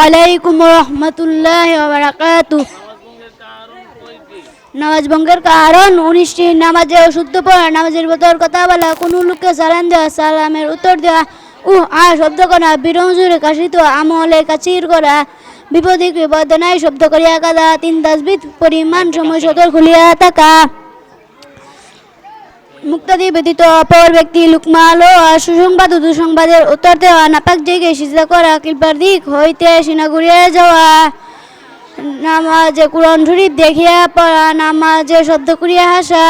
আলাইকুম ওয়া রাহমাতুল্লাহি ওয়া বারাকাতুহু। নামাজ ভঙ্গের কারণ 19টি নামাজে অশুদ্ধ পড়া, নামাজের ভেতর কথা বলা, কোনো লোককে সালাম দেওয়া, সালামের উত্তর দেওয়া, শব্দ করা, বিরম জুড়ে কাশিত, আমলে কাচির করা, বিপদে বিপদনায় শব্দ করিয়া কাদা, 3 তাসবিহ পরিমাণ সময় সতর খুলিয়া থাকা, মুক্তাদি ব্যতীত অপর ব্যক্তি লুকমা লওয়া, সুসংবাদ ও দুঃসংবাদের উত্তর দেওয়া, নাপাক জায়গায় সিজদা করা, কিবলার দিক হইতে সিনা ঘুরিয়া যাওয়া, নামাজে কুরআন শরীফ দেখিয়া পড়া, নামাজে শব্দ করিয়া হাসা,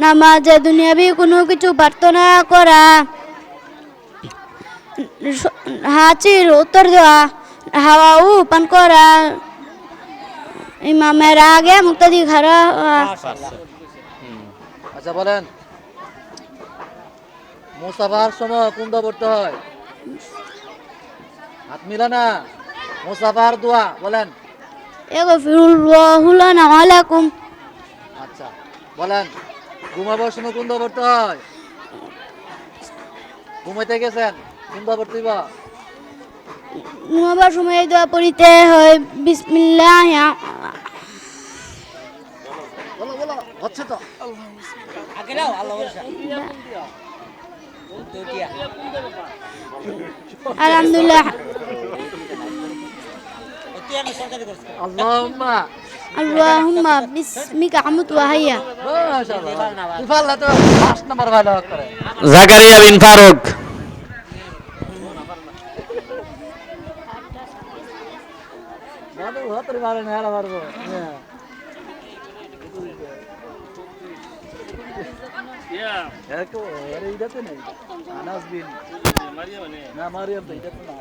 নামাজে দুনিয়াবি কোনো কিছু প্রার্থনা করা, হাঁচির উত্তর দেওয়া, হাওয়া পান করা, ইমামের আগে মুক্তাদি খাড়া হওয়া। আচ্ছা বলেন, মুসাফার সময় কোন দোয়া পড়তে হয়? হাত মিলা না, মুসাফার দোয়া বলেন। ইয়াগফিরুল্লাহু লানা ওয়া লাকুম। আচ্ছা বলেন, ঘুমাবার সময় কোন দোয়া পড়তে হয়? ঘুমাইতে গেছেন কোন দোয়া পড়তে হইবা? ঘুমাবার সময় এই দোয়া পড়িতে হয়, বিসমিল্লাহ। বলো বলো, হচ্ছে তো। আগে নাও আল্লাহ ভরসা আলহামদুলিল্লাহ। তুই আমি সরকারি করছিস আল্লাহুম্মা আল্লাহুম্মা বিসমিকা আমুতু ওয়া হাইয়া। মাশাআল্লাহ। ইফাল্লাহ তো 5 নাম্বার ভালো করে। জাকারিয়া বিন ফারুক। বাবু হাতের মারে না, আর মারবো। হ্যাঁ। একো আরে ইদাতে নাই। আনাস বিন মারিয়াম না, মারিয়াম তো ইদাতে না।